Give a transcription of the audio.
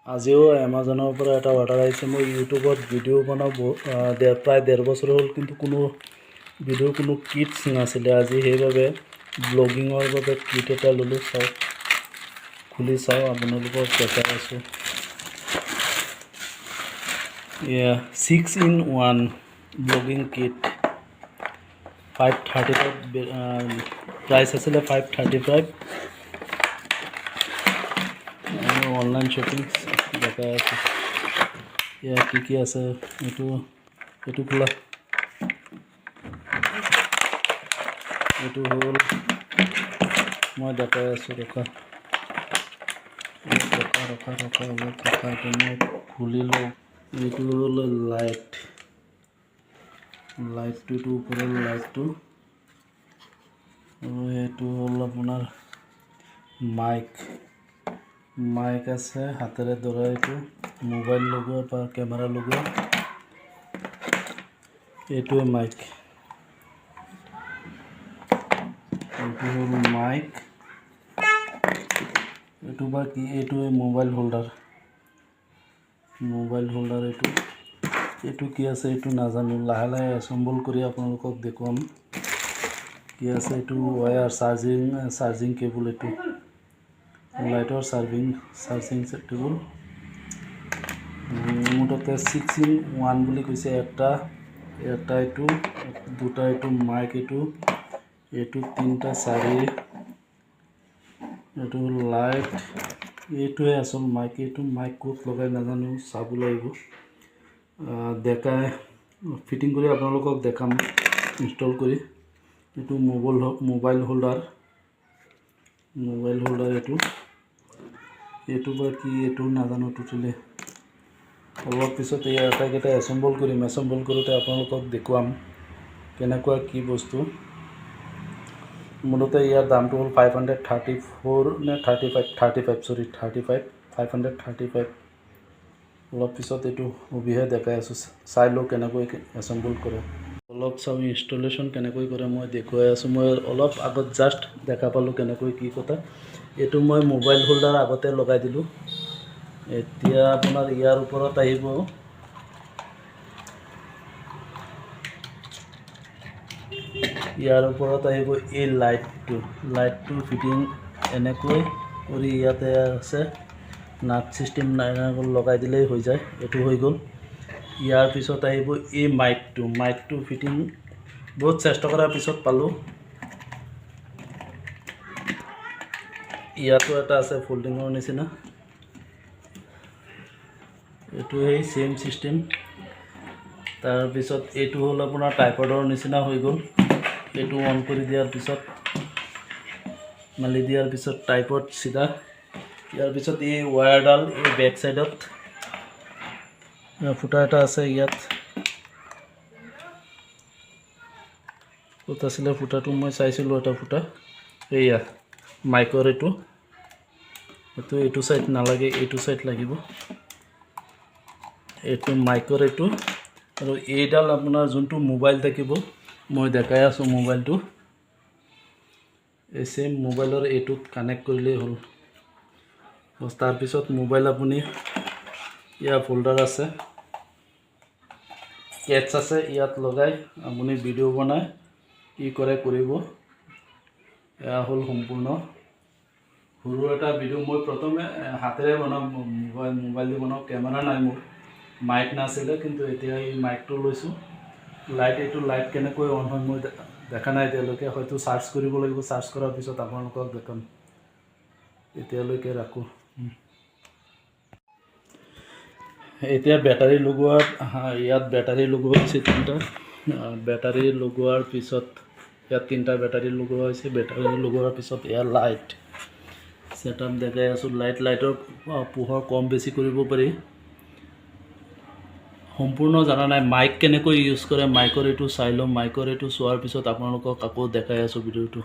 আজিও এমাজনৰ পৰা এটা অৰ্ডাৰ আহিছে। মই ইউটিউবত ভিডিঅ' বনাওঁ প্ৰায় 1.5 বছৰ হ'ল, কিন্তু কোনো ভিডিঅ'ৰ কোনো কিটছ নাছিলে। আজি সেইবাবে ব্লগিঙৰ বাবে কিট এটা ল'লোঁ। চাওক, খুলি চাওঁ, আপোনালোকক দেখাই আছোঁ। 6-in-1 ব্লগিং কিট 535 প্ৰাইচ আছিলে 535। অনলাইন শ্বপিং দেখাই আছে। ইয়াত কি আছে এইটো খোলা। এইটো হ'ল, মই দেখাই আছোঁ। ৰখা এইটো মই খুলি লওঁ। এইটো হ'ল লাইটটো, ওপৰৰ লাইটটো, আৰু এইটো হ'ল আপোনাৰ মাইক আছে, হাতেৰে ধৰা। এইটো মোবাইল লগোৱা বা কেমেৰা লগোৱা, এইটোৱে মাইক। এইটো হ'ল মাইক। এইটো বা কি? এইটোৱে মোবাইল হোল্ডাৰ। এইটো কি আছে এইটো নাজানো। লাহে লাহে এছেম্বল কৰি আপোনালোকক দেখুৱাম কি আছে। এইটো ৱায়াৰ, চাৰ্জিং কেবল। এইটো লাইটৰ চাৰ্জিং কেবল। মুঠতে 6-in-1 বুলি কৈছে। এটা এইটো, দুটা এইটো মাইক, এইটো 3টা 4, এইটো লাইট। এইটোৱে আচল মাইক। এইটো মাইক ক'ত লগাই নাজানো, চাব লাগিব। ফিটিং কৰি আপোনালোকক দেখাম ইনষ্টল কৰি। এইটো মোবাইল হোল্ডাৰ। এইটো বা কি এইটো নাজানো টোটেলি। অলপ পিছত এই আটাইকেইটা এছেম্বল কৰিম। এছেম্বল কৰোঁতে আপোনালোকক দেখুৱাম কেনেকুৱা কি বস্তু। মুঠতে ইয়াৰ দামটো হ'ল 534 নে 535। অলপ পিছত এইটো মুভিহে দেখাই আছোঁ। চাই লওঁ কেনেকৈ এছেম্বল কৰে। অলপ চাওঁ ইনষ্টলেশ্যন কেনেকৈ কৰে, মই দেখুৱাই আছোঁ। মই অলপ আগত জাষ্ট দেখা পালোঁ কেনেকৈ কি কথা। এইটো মই মোবাইল হোল্ডাৰ আগতে লগাই দিলোঁ। এতিয়া আপোনাৰ ইয়াৰ ওপৰত আহিব এই লাইটটো ফিটিং এনেকৈ কৰি ইয়াতে আছে। নাট ছিষ্টেম লগাই দিলেই হৈ যায়। এইটো হৈ গ'ল। ইয়াৰ পিছত আহিব এই মাইকটো ফিটিং বহুত চেষ্টা কৰাৰ পিছত পালোঁ। ইয়াতো এটা আছে ফল্ডিঙৰ নিচিনা। এইটো সেই চেম ছিষ্টেম। তাৰপিছত এইটো হ'ল আপোনাৰ ট্ৰাইপডৰ নিচিনা হৈ গ'ল। এইটো অন কৰি দিয়াৰ পিছত, মেলি দিয়াৰ পিছত ট্ৰাইপড চিধা। ইয়াৰ পিছত এই ৱায়াৰডাল, এই বেক চাইডত ফুটা এটা আছে। ইয়াত ক'ত আছিলে ফুটাটো? মই চাইছিলোঁ এটা ফুটা। এইয়া মাইকৰ। এইটো চাইড নালাগে, এইটো চাইড লাগিব। এইটো মাইকৰ আৰু এইডাল আপোনাৰ যোনটো মোবাইল থাকিব, মই দেখাই আছোঁ মোবাইলটো। এই চেম মোবাইলৰ এইটোত কানেক্ট কৰিলেই হ'ল। তাৰপিছত মোবাইল আপুনি, ইয়াৰ ফল্ডাৰ আছে, কেটছ আছে। ইয়াত লগাই আপুনি ভিডিঅ' বনাই কি কৰে কৰিব। এয়া হ'ল সম্পূৰ্ণ। সৰু এটা ভিডিঅ' মই প্ৰথমে হাতেৰে বনাম, মোবাইল দি বনাওঁ। কেমেৰা নাই মোৰ, মাইক নাছিলে, কিন্তু এতিয়া এই মাইকটো লৈছোঁ। এইটো লাইট কেনেকৈ অন হয় মই দেখা নাই এতিয়ালৈকে। হয়তো চাৰ্চ কৰিব লাগিব। চাৰ্চ কৰাৰ পিছত আপোনালোকক দেখাম। এতিয়ালৈকে ৰাখোঁ। এতিয়া বেটাৰী লগোৱাৰ, ইয়াত বেটাৰী লগোৱা হৈছে 3টা। বেটাৰী লগোৱাৰ পিছত ইয়াত 3টা বেটাৰী লগোৱা হৈছে। বেটাৰী লগোৱাৰ পিছত এয়া লাইট ছেটআপ দেখাই আছোঁ। লাইটৰ পোহৰ কম বেছি কৰিব পাৰি। সম্পূৰ্ণ জানা নাই মাইক কেনেকৈ ইউজ কৰে। মাইকৰ এইটো চাই ল'ম। মাইকৰ এইটো চোৱাৰ পিছত আপোনালোকক আকৌ দেখাই আছোঁ ভিডিঅ'টো।